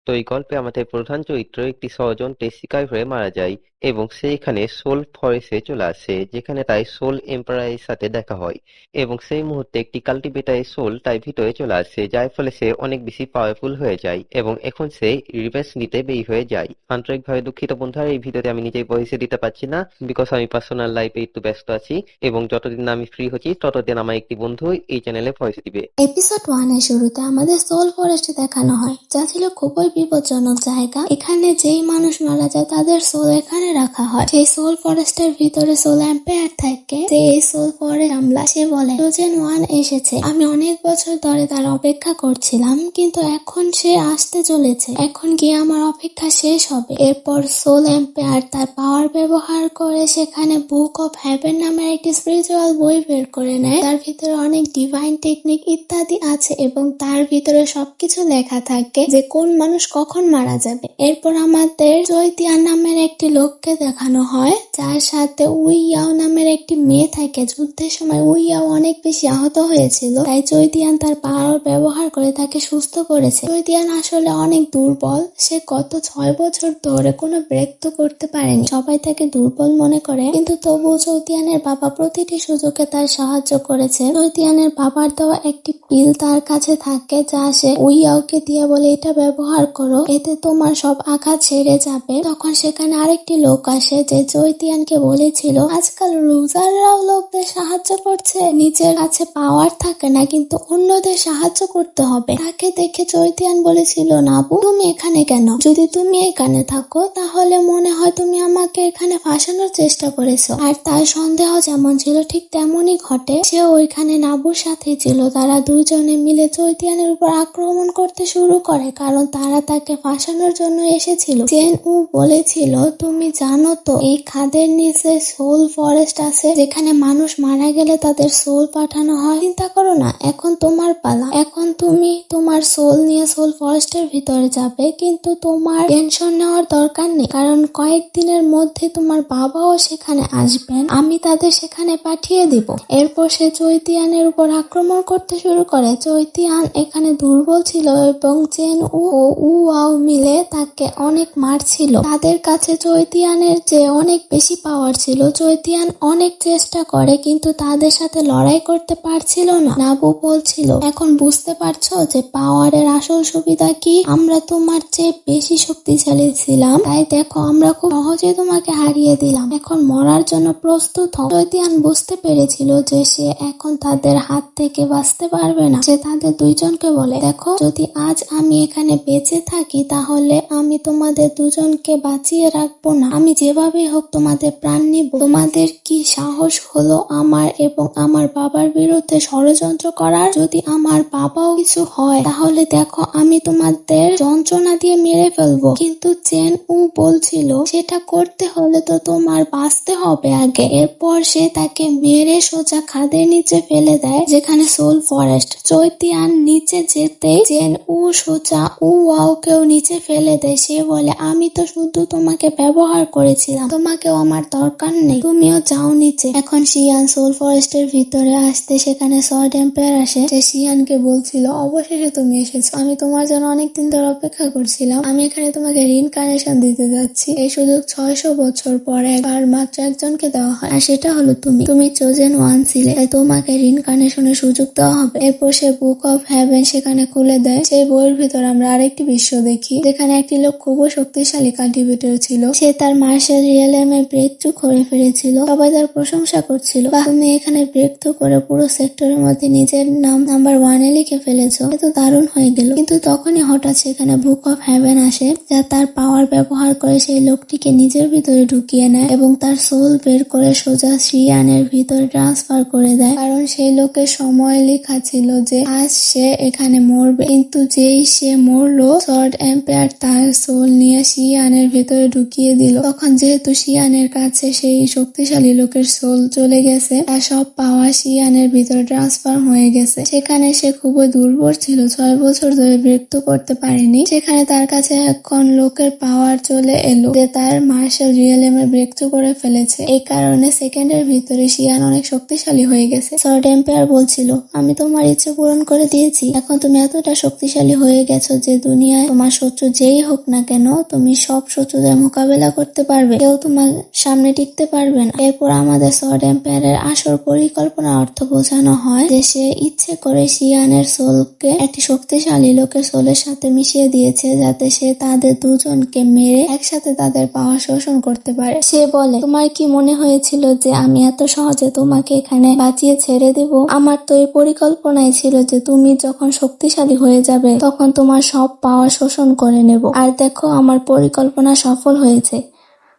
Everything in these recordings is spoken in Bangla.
তো এই গল্পে আমাদের প্রধান চরিত্র একটি ষড়যন্ত্রের শিকার হয়ে মারা যায় এবং সে এখানে সোল ফরেস্টে চলে আসে, যেখানে তাই সোল এম্পায়ারের সাথে দেখা হয় এবং সেই মুহূর্তে একটি কাল্টিভেটারের সোল তার ভিতরে চলে আসে, যার ফলে সে অনেক বেশি পাওয়ারফুল হয়ে যায় এবং এখন সে রিভেঞ্জ নিতে বের হয়ে যায়। আন্তরিকভাবে দুঃখিত বন্ধুরা, এই ভিডিওতে আমি নিজেই ভয়েসে দিতে পারছি না, বিকজ আমি পার্সোনাল লাইফে একটু ব্যস্ত আছি এবং যতদিন না আমি ফ্রি হচ্ছি ততদিন আমার একটি বন্ধু এই চ্যানেলে ভয়েস দিবে। এপিসোড 1 এর শুরুতে আমাদের সোল ফরেস্টে দেখানো হয়, যা ছিল খুবই বিপজ্জনক জায়গা। এখানে যেই মানুষ মারা যায় তাদের সোল এখানে রাখা হয়। সেই সোল ফরেস্টের ভিতরে সোল এম্পায়ার থাকে, যে এই সোল ফরেস্ট আমলা। সে বলে ট্রোজান 1 এসেছে, আমি অনেক বছর ধরে তার অপেক্ষা করছিলাম, কিন্তু এখন সে আসতে চলেছে। এখন গিয়ে আমার অপেক্ষা শেষ হবে। এরপর সোল এম্পায়ার তার পাওয়ার ব্যবহার করে সেখানে বুক অফ হেভেন নামের একটি স্পিরিচুয়াল বই বের করে নেয়। তার ভিতরে অনেক ডিভাইন টেকনিক ইত্যাদি আছে এবং তার ভিতরে সবকিছু লেখা থাকে যে কোন মানুষ কখন মারা যাবে। এরপর আমাদের চৈতিয়ান নামের একটি লোককে দেখানো হয়, যার সাথে উইয়াও নামের একটি মেয়ে থাকে। যুদ্ধের সময় উইয়াও অনেক বেশি আহত হয়েছিল, তাই চৈতিয়ান তার পাওয়ার ব্যবহার করে তাকে সুস্থ করেছে। চৈতিয়ান আসলে অনেক দুর্বল, সে গত 6 বছর ধরে কোনো ব্রেক তো করতে পারেনি। সবাই তাকে দুর্বল মনে করে, কিন্তু তবুও চৈতিয়ানের বাবা প্রতিটি সুযোগে তার সাহায্য করেছে। চৈতিয়ানের বাবার দেওয়া একটি পিল তার কাছে থাকে, যা সে উইয়াওকে দিয়ে বলে এটা ব্যবহার করো, এতে তোমার সব আঘাত সেরে যাবে। তখন সেখানে আরেকটি লোক আসে যে চৈতিয়ানকে বলেছিল আজকাল রুজাররাও লোকদের সাহায্য করছে, নিজের কাছে পাওয়ার থাকে না কিন্তু অন্যদের সাহায্য করতে হবে। তাকে দেখে চৈতিয়ান বলেছিল নাবু, তুমি এখানে কেন? যদি তুমি এখানে থাকো তাহলে মনে হয় তুমি আমাকে এখানে ফাঁসানোর চেষ্টা করেছো। আর তার সন্দেহ যেমন ছিল ঠিক তেমনই ঘটে, সে ওইখানে নাবুর সাথে ছিল। তারা দুজনে মিলে চৈতিয়ানের উপর আক্রমণ করতে শুরু করে, কারণ তারা তাকে ফাঁসানোর জন্য এসেছিল। জেন উ বলেছিল তুমি জানো তো এই খাদের নিচে সোল ফরেস্ট আছে, যেখানে মানুষ মারা গেলে তাদের সোল পাঠানো হয়। চিন্তা করো না, এখন তোমার পালা। এখন তুমি তোমার সোল নিয়ে সোল ফরেস্টের ভিতরে যাবে, কিন্তু তোমার টেনশন নেওয়ার দরকার নেই, কারণ কয়েকদিনের মধ্যে তোমার বাবাও সেখানে আসবেন, আমি তাদের সেখানে পাঠিয়ে দিব। এরপর সে চৈতিয়ানের উপর আক্রমণ করতে শুরু করে। চৈতিয়ান এখানে দুর্বল ছিল এবং জেন ও উয়াও মিলে তাকে অনেক মারছিল। তাদের কাছে চৈতিয়ানের যে অনেক বেশি পাওয়ার ছিল। চৈতিয়ান অনেক চেষ্টা করে কিন্তু তাদের সাথে লড়াই করতে পারছিল না। নাবু বলছিল এখন বুঝতে পারছো যে পাওয়ারের আসল সুবিধা কি? আমরা তোমার চেয়ে বেশি শক্তিশালী ছিলাম, তাই দেখো আমরা খুব সহজে তোমাকে হারিয়ে দিলাম। এখন মরার জন্য প্রস্তুত হও। চৈতিয়ান বুঝতে পেরেছিল যে সে এখন তাদের হাত থেকে বাঁচতে পারবে না। সে তাদের দুইজনকে বলে দেখো, যদি আজ আমি এখানে বেঁচে থাকি তাহলে আমি তোমাদের দুজনকে বাঁচিয়ে রাখবো না, আমি যেভাবে হোক তোমাদের প্রাণ নিব। তোমাদের কি সাহস হলো আমার এবং আমার বাবার বিরুদ্ধে ষড়যন্ত্র করার? যদি আমার বাবাও কিছু হয় তাহলে দেখো আমি তোমাদের যন্ত্রণা দিয়ে মেরে ফেলবো। কিন্তু জেন উ বলছিল সেটা করতে হলে তো তোমার বাঁচতে হবে আগে। এরপর সে তাকে মেরে সোজা খাদের নিচে ফেলে দেয়, যেখানে সোল ফরেস্ট। চৈতিয়ান নিচে যেতে জেন উ সোজা উয়াওকেও নিচে ফেলে দেয়। সে বলে আমি তো শুধু তোমাকে ব্যবহার করেছিলাম, তোমাকেও আমার দরকার নেই, তুমিও যাও নিচে। এখন শিয়ান সোল ফরেস্টের ভিতরে আসতে সেখানে সর্ড এম্পায়ার আসে। সে শিয়ানকে বলছিল অবশেষে তুমি এসেছো, আমি তোমার জন্য অনেকদিন ধরে অপেক্ষা করছিলাম, আমি এখানে তোমাকে রিইনকার্নেশন দিতে যাচ্ছি। এই সুযোগ 600 বছর পর একবার মাত্র একজনকে দেওয়া হয়, আর সেটা হলো তুমি। তুমি চোজেন ওয়ান ছিলে, তাই তোমাকে রিইনকার্নেশনের সুযোগ দেওয়া হবে। এরপর সে বুক অফ হেভেন সেখানে খুলে দেয়। সেই বইয়ের ভিতর আমরা আরেকটি বিশ্ব দেখি, যেখানে একটি লোক খুবই শক্তিশালী কাল্টিভেটর ছিল। সে তার মার্শাল রিয়েলমে ব্রেক থ্রু করে ফেলেছিল। সবাই তার প্রশংসা করছিল, বাহ তুমি এখানে ব্রেক থ্রু করে পুরো সেক্টরের মধ্যে নিজের নাম নাম্বার 1 এ লিখে ফেলেছো, এ তো দারুণ হয়ে গেল। কিন্তু তখনই হঠাৎ সেখানে বুক অফ হেভেন আসে, যা তার পাওয়ার ব্যবহার করে সেই লোকটিকে নিজের ভিতরে ঢুকিয়ে নেয় এবং তার সোল বের করে সোজা শিয়ানের ভিতরে ট্রান্সফার করে দেয়। কারণ সেই লোকের সময় লেখা ছিল যে আজ সে এখানে মরবে, কিন্তু যেই সে মরলো সর্ড এম্পায়ার তার সোল নিয়ে শিয়ানের ভিতরে ঢুকিয়ে দিল। তখন যেহেতু শিয়ানের কাছে সেই শক্তিশালী লোকের সোল চলে গেছে, তার সব পাওয়ার শিয়ানের ভিতরে ট্রান্সফার হয়ে গেছে। সেখানে সে খুবই দুর্বল ছিল, 6 বছর ধরে ব্রেক তো করতে পারেনি। সেখানে তার কাছে এখন লোকের পাওয়ার চলে এলো যে তার মার্শাল রিয়েলমে ব্রেক থ্রু করে ফেলেছে। এই কারণে সেকেন্ডের ভিতরে শিয়ান অনেক শক্তিশালী হয়ে গেছে। সর্ড এম্পায়ার বলছিল আমি তোমার ইচ্ছে পূরণ করে দিয়েছি, এখন তুমি এতটা শক্তিশালী হয়ে গেছো যে দুনিয়া দুনিয়ায় তোমার শত্রু যেই হোক না কেন, তুমি সব শত্রুদের মোকাবেলা করতে পারবে, কেউ তোমার সামনে টিকতে পারবে না। এরপর আমাদের সোয়ার্ড এম্পায়ারের আসল পরিকল্পনার অর্থ বোঝানো হয় যে সে ইচ্ছে করে শিয়ানের সোলকে একটি শক্তিশালী লোকের সোলের সাথে মিশিয়ে দিয়েছে, যাতে সে তাদের দুজনকে মেরে একসাথে তাদের পাওয়ার শোষণ করতে পারে। সে বলে, তোমার কি মনে হয়েছিল যে আমি এত সহজে তোমাকে এখানে বাঁচিয়ে ছেড়ে দেব? আমার তো এই পরিকল্পনাই ছিল যে তুমি যখন শক্তিশালী হয়ে যাবে তখন তোমার সব পাওয়ার শোষণ করে নেব। আর দেখো, আমার পরিকল্পনা সফল হয়েছে,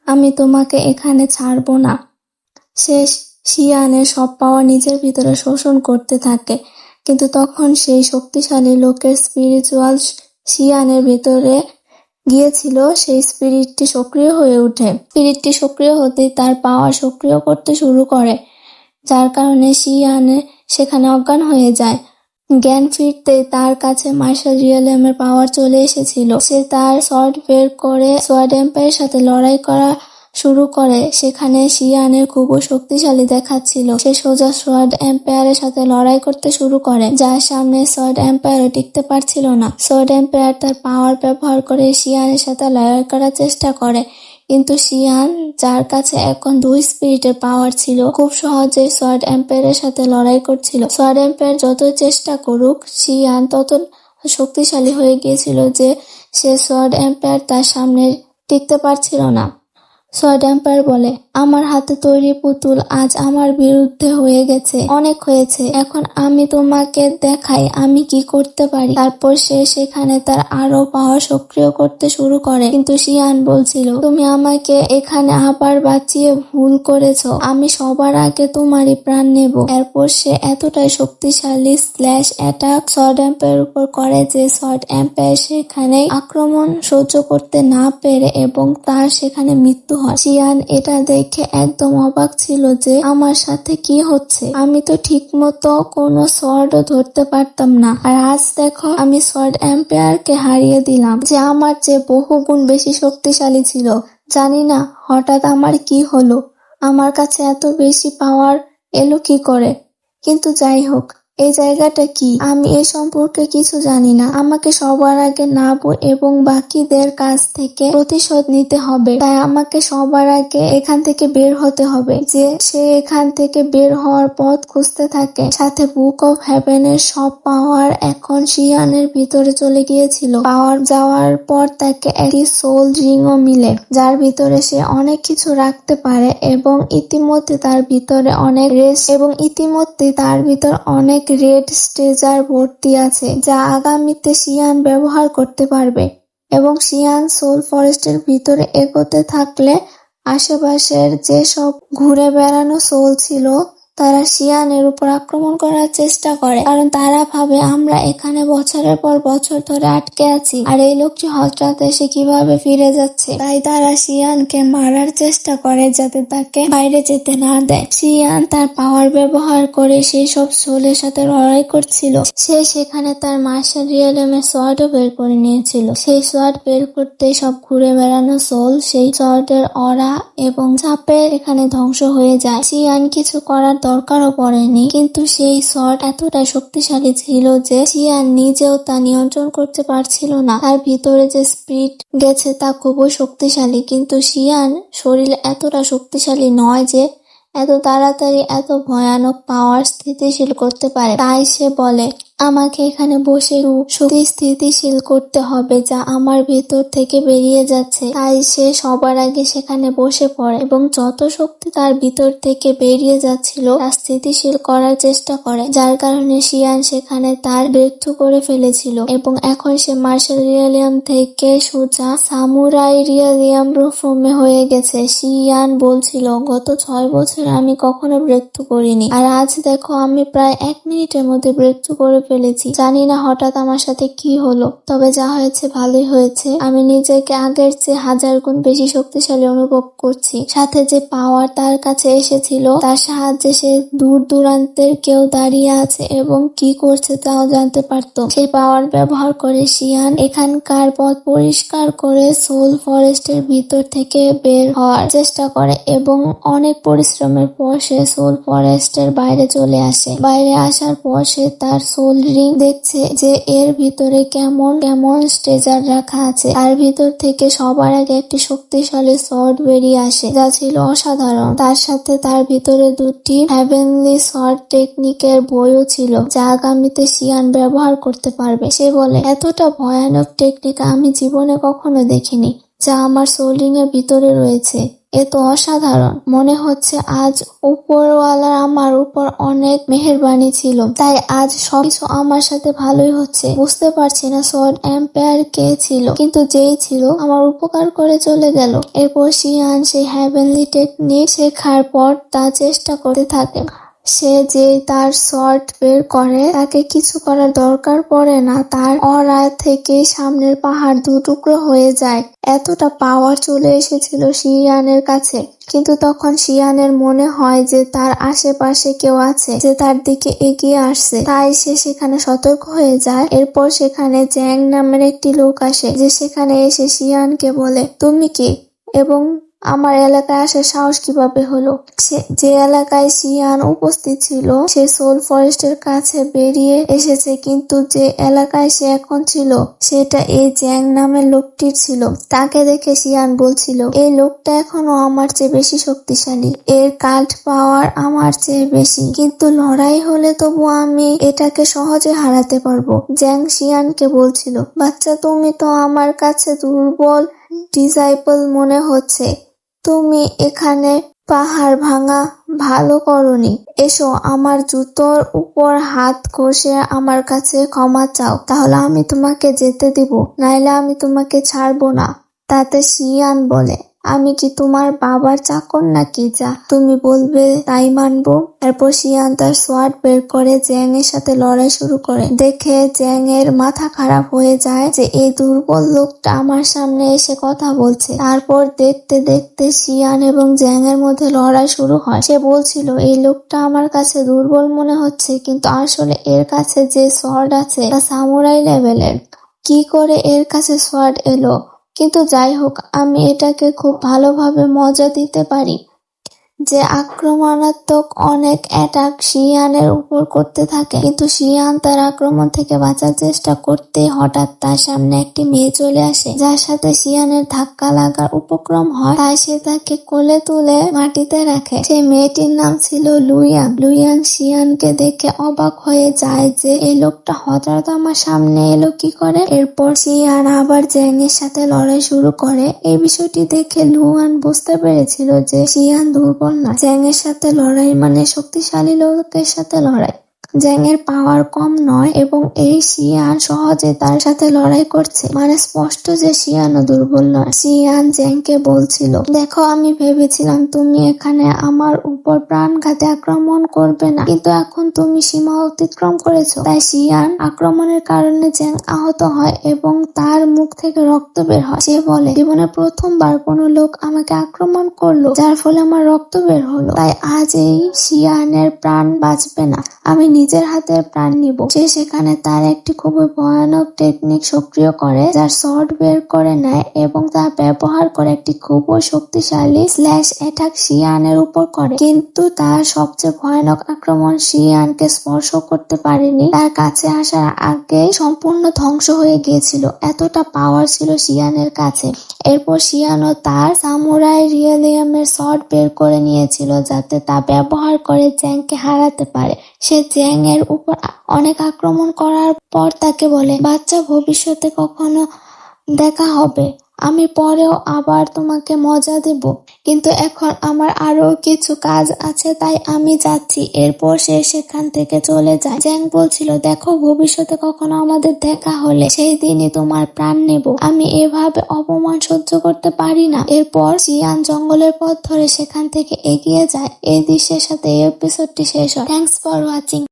আমি তোমাকে এখানে ছাড়বো না। সে শিয়ানের সব পাওয়ার নিজের ভিতরে শোষণ করতে থাকে, কিন্তু তখন সেই শক্তিশালী লোকের স্পিরিচুয়াল শিয়ানের ভিতরে গিয়েছিল, সেই স্পিরিটটি সক্রিয় হয়ে ওঠে। স্পিরিটটি সক্রিয় হতেই তার পাওয়ার সক্রিয় করতে শুরু করে, যার কারণে শিয়ানে সেখানে অজ্ঞান হয়ে যায়। জ্ঞান ফিরতেই তার কাছে মার্শাল রিয়েলমের পাওয়ার চলে এসেছিল। সে তার সর্ড বের করে সোয়ার্ড এম্পায়ারের সাথে লড়াই করা শুরু করে। সেখানে শিয়ানের খুবই শক্তিশালী দেখাচ্ছিল। সে সোজা সোয়ার্ড এম্পায়ারের সাথে লড়াই করতে শুরু করে, যার সামনে সোয়ার্ড এম্পায়ারও টিকতে পারছিল না। সোয়ার্ড এম্পায়ার তার পাওয়ার ব্যবহার করে শিয়ানের সাথে লড়াই করার চেষ্টা করে, কিন্তু শিয়ান, যার কাছে এখন দুই স্পিরিটের পাওয়ার ছিল, খুব সহজে সোয়ার্ড এম্পায়ারের সাথে লড়াই করছিল। সোয়ার্ড এম্পায়ার যতই চেষ্টা করুক, শিয়ান তত শক্তিশালী হয়ে গিয়েছিল যে সে সোয়ার্ড এম্পায়ার তার সামনে টিকতে পারছিল না। সোয়ার্ড এম্পায়ার বলে, আমার হাতে তৈরি পুতুল আজ আমার বিরুদ্ধে হয়ে গেছে, অনেক হয়েছে, এখন আমি তোমাকে দেখাই আমি কি করতে পারি। তারপর সে সেখানে তার আরো পাওয়ার সক্রিয় করতে শুরু করে, কিন্তু শিয়ান বলছিল, তুমি আমাকে এখানে আবার বাঁচিয়ে ভুল করেছো, আমি সবার আগে তোমারই প্রাণ নেব। এরপর সে এতটাই শক্তিশালী স্ল্যাশ অ্যাটাক সোয়ার্ড এম্পায়ারের উপর করে যে সোয়ার্ড এম্পায়ার সেখানে আক্রমণ সহ্য করতে না পেরে এবং তার সেখানে মৃত্যু হয়। শিয়ান এটা দেখে একদম অবাক ছিল যে আমার সাথে কি হচ্ছে, আমি তো ঠিক মতো কোনো সোয়ার্ডও ধরতে পারতাম না, আর আজ দেখো আমি সোয়ার্ড এম্পায়ারকে হারিয়ে দিলাম, যে আমার চেয়ে বহুগুণ বেশি শক্তিশালী ছিল। জানি না হঠাৎ আমার কি হলো, আমার কাছে এত বেশি পাওয়ার এলো কি করে। কিন্তু যাই হোক, এই জায়গাটা কি, আমি এ সম্পর্কে কিছু জানি না। আমাকে সবার আগে নাবু এবং বাকিদের কাছ থেকে প্রতিশোধ নিতে হবে, তাই আমাকে সবার আগে এখান থেকে বের হতে হবে। যে সে এখান থেকে বের হওয়ার পথ খুঁজতে থাকে। সাথে বুক অফ হেভেনের সব পাওয়ার এখন শিয়ানের ভিতরে চলে গিয়েছিল। পাওয়ার যাওয়ার পর তাকে একটি সোল রিংও মিলে, যার ভিতরে সে অনেক কিছু রাখতে পারে এবং ইতিমধ্যে তার ভিতরে অনেক অনেক রেড স্ট্রেজার ভর্তি আছে, যা আগামীতে শিয়ান ব্যবহার করতে পারবে। এবং শিয়ান সোল ফরেস্টের ভিতরে এগোতে থাকলে আশেপাশের যেসব ঘুরে বেড়ানো সোল ছিল তারা শিয়ানের উপর আক্রমণ করার চেষ্টা করে, কারণ তারা ভাবে আমরা এখানে বছরের পর বছর ধরে আটকে আছি, আর এই লোকটি হঠাৎ এসে কিভাবে ফিরে যাচ্ছে। তাই তারা শিয়ানকে মারার চেষ্টা করে যাতে তাকে বাইরে যেতে না দেয়। শিয়ান তার পাওয়ার ব্যবহার করে সেই সব সোলের সাথে লড়াই করছিল। সে সেখানে তার মার্শাল রিয়েলমের সোয়ার্ডও বের করে নিয়েছিল। সেই সোয়ার্ড বের করতে সব ঘুরে বেড়ানো সোল সেই সোয়ার্ডের অরা এবং চাপের এখানে ধ্বংস হয়ে যায়। শিয়ান কিছু করার দরকারও পড়েনি, কিন্তু সেই সোয়ার্ড এতটাই শক্তিশালী ছিল যে শিয়ান নিজেও তা নিয়ন্ত্রণ করতে পারছিল না। তার ভিতরে যে স্পিরিট গেছে তা খুবই শক্তিশালী, কিন্তু শিয়ান শরীর এতটা শক্তিশালী নয় যে এত তাড়াতাড়ি এত ভয়ানক পাওয়ার স্থিতিশীল করতে পারে। তাই সে বলে, আমাকে এখানে বসে শক্তি স্থিতিশীল করতে হবে যা আমার ভেতর থেকে বেরিয়ে যাচ্ছে। তাই সে সবার আগে সেখানে বসে পড়ে এবং যত শক্তি তার ভিতর থেকে বেরিয়ে যাচ্ছিল তা স্থিতিশীল করার চেষ্টা করে, যার কারণে শিয়ান সেখানে তার ব্যর্থ করে ফেলেছিল এবং এখন সে মার্শাল রিয়েলিয়াম থেকে সোজা সামুরাই রিয়েলিয়াম ফর্মে হয়ে গেছে। শিয়ান বলছিল, গত 6 বছর আমি কখনো ব্রেকথ্রু করিনি, আর আজ দেখো আমি প্রায় 1 মিনিটের মধ্যে ব্রেকথ্রু করে ফেলেছি। জানি না হঠাৎ আমার সাথে কি হলো, তবে যা হয়েছে ভালোই হয়েছে। আমি নিজেকে আগের চেয়ে 1000 গুণ বেশি শক্তিশালী অনুভব করছি। সাথে যে পাওয়ার তার কাছে এসেছিল তার সাহায্যে সে দূর দূরান্তের কেউ দাঁড়িয়ে আছে এবং কি করছে তাও জানতে পারত। সেই পাওয়ার ব্যবহার করে শিয়ান এখানকার পথ পরিষ্কার করে সোল ফরেস্টের ভিতর থেকে বের হওয়ার চেষ্টা করে এবং অনেক পরিশ্রমের পর সে সোল ফরেস্টের বাইরে চলে আসে। বাইরে আসার পর সে তার সোল সোল রিং দেখছে যে এর ভিতরে কেমন কেমন ট্রেজার রাখা আছে। তার ভিতর থেকে সবার আগে একটি শক্তিশালী সর্ড বেরিয়ে আসে যা ছিল অসাধারণ। তার সাথে তার ভিতরে দুটি হেভেনলি সর্ড টেকনিকের বইও ছিল যা আগামীতে শিয়ান ব্যবহার করতে পারবে। সে বলে, এতটা ভয়ানক টেকনিক আমি জীবনে কখনো দেখিনি যা আমার সোল রিং এর ভিতরে রয়েছে। এ তো অসাধারণ। মনে হচ্ছে আজ উপরওয়ালার আমার উপর অনেক মেহেরবানি ছিল, তাই আজ সবকিছু আমার সাথে ভালোই হচ্ছে। বুঝতে পারছি না সর্ড এম্পায়ার কে ছিল, কিন্তু যেই ছিল আমার উপকার করে চলে গেল। এরপর শিয়ান সেই হেভেনলি টেকনিক শেখার পর তা চেষ্টা করতে থাকে। সে যে তার শর্ট বের করে তাকে কিছু করার দরকার পড়ে না, তার অরা থেকে সামনের পাহাড় দুটুকরো হয়ে যায়। এতটা পাওয়ার চলে এসেছিল শিয়ানের কাছে। কিন্তু তখন শিয়ানের মনে হয় যে তার আশেপাশে কেউ আছে যে তার দিকে এগিয়ে আসছে, তাই সে সেখানে সতর্ক হয়ে যায়। এরপর সেখানে জ্যাং নামের একটি লোক আসে যে সেখানে এসে শিয়ানকে বলে, তুমি কে এবং আমার এলাকায় আসার সাহস কিভাবে হলো? যে এলাকায় শিয়ান উপস্থিত ছিল সে সোল ফরেস্টের কাছে বেরিয়ে এসেছে, কিন্তু যে এলাকায় সে এখন ছিল সেটা এই জ্যাং নামের লোকটির ছিল। তাকে দেখে শিয়ান বলছিল, এই লোকটা এখনো আমার চেয়ে বেশি শক্তিশালী, এর কাল্ট পাওয়ার আমার চেয়ে বেশি, কিন্তু লড়াই হলে তবু আমি এটাকে সহজে হারাতে পারবো। জ্যাং শিয়ানকে বলছিল, বাচ্চা তুমি তো আমার কাছে দুর্বল ডিসাইপল মনে হচ্ছে, তুমি এখানে পাহাড় ভাঙা ভালো করনি। এসো আমার জুতোর উপর হাত ঘষে আমার কাছে ক্ষমা চাও, তাহলে আমি তোমাকে যেতে দিব, নাইলে আমি তোমাকে ছাড়বো না। তাতে শিয়ান বলে, আমি কি তোমার বাবার চাকর নাকি যা তুমি বলবে তাই মানবো? এরপর শিয়ান তার সোয়ার্ড বের করে জ্যাং এর সাথে লড়াই শুরু করে। দেখে জ্যাং এর মাথা খারাপ হয়ে যায় যে এই দুর্বল লোকটা আমার সামনে এসে কথা বলছে। তারপর দেখতে দেখতে শিয়ান এবং জ্যাং এর মধ্যে লড়াই শুরু হয়। সে বলছিল, এই লোকটা আমার কাছে দুর্বল মনে হচ্ছে, কিন্তু আসলে এর কাছে যে সোয়ার্ড আছে তা সামুরাই লেভেলের। কি করে এর কাছে সোয়ার্ড এলো? কিন্তু যাই হোক, আমি এটাকে খুব ভালোভাবে মজা দিতে পারি। যে আক্রমণাত্মক অনেক অ্যাটাক শিয়ানের উপর করতে থাকে, কিন্তু শিয়ান তার আক্রমণ থেকে বাঁচার চেষ্টা করতে হঠাৎ তার সামনে একটি মেয়ে চলে আসে যার সাথে শিয়ানের ধাক্কা লাগার উপক্রম হয়। তাই সে তাকে কোলে তুলে মাটিতে রাখে। সেই মেয়েটির নাম ছিল লুইয়াং। লুইয়াং শিয়ানকে দেখে অবাক হয়ে যায় যে এই লোকটা হঠাৎ আমার সামনে এলো কি করে। এরপর শিয়ান আবার জ্যাং এর সাথে লড়াই শুরু করে। এই বিষয়টি দেখে লুয়ান বুঝতে পেরেছিল যে শিয়ান দুর্বল না, জ্যাং এর সাথে লড়াই মানে শক্তিশালী লোকের সাথে লড়াই। জ্যাং এর পাওয়ার কম নয় এবং এই শিয়ান সহজে তার সাথে লড়াই করছে, মানে স্পষ্ট যে শিয়ানও দুর্বল নয়। শিয়ান জ্যাংকে বলছিল, দেখো আমি ভেবেছিলাম তুমি এখানে আমার উপর প্রাণঘাতী আক্রমণ করবে না, কিন্তু এখন তুমি সীমা অতিক্রম করেছো। তাই শিয়ান আক্রমণের কারণে জ্যাং আহত হয় এবং তার মুখ থেকে রক্ত বের হয়। সে বলে, জীবনে প্রথমবার কোনো লোক আমাকে আক্রমণ করলো যার ফলে আমার রক্ত বের হলো, তাই আজ এই শিয়ানের প্রাণ বাঁচবে না, আমি নিজের হাতে প্রাণ নিব। সে সেখানে তার একটি খুবই ভয়ানক টেকনিক সক্রিয় করে যার শর্ট বের করে নেয় এবং তা ব্যবহার করে একটি খুবই শক্তিশালী স্ল্যাশ অ্যাটাক শিয়ানের উপর করে, কিন্তু তার সবচেয়ে ভয়ানক আক্রমণ শিয়ানকে স্পর্শ করতে পারেনি, তার কাছে আসার আগে সম্পূর্ণ ধ্বংস হয়ে গিয়েছিল। এতটা পাওয়ার ছিল শিয়ানের কাছে। এরপর শিয়ানও তার সামুরাই রিয়েলিয়ামের শর্ট বের করে নিয়েছিল যাতে তা ব্যবহার করে জ্যাংকে হারাতে পারে। সে জ্যাং এর উপর অনেক আক্রমণ করার পর তাকে বলে, বাচ্চা ভবিষ্যতে কখনো দেখা হবে, আমি পরেও আবার তোমাকে মজা দেব, কিন্তু এখন আমার আরো কিছু কাজ আছে তাই আমি যাচ্ছি। এরপর সে সেখান থেকে চলে যায়। জ্যাং বলছিল, দেখো ভবিষ্যতে কখনো আমাদের দেখা হলে সেই দিনই তোমার প্রাণ নেব, আমি এভাবে অপমান সহ্য করতে পারি না। এরপর শিয়ান জঙ্গলের পথ ধরে সেখান থেকে এগিয়ে যায়। এই দৃশ্যের সাথে এই এপিসোডটি শেষ হয়। Thanks for watching.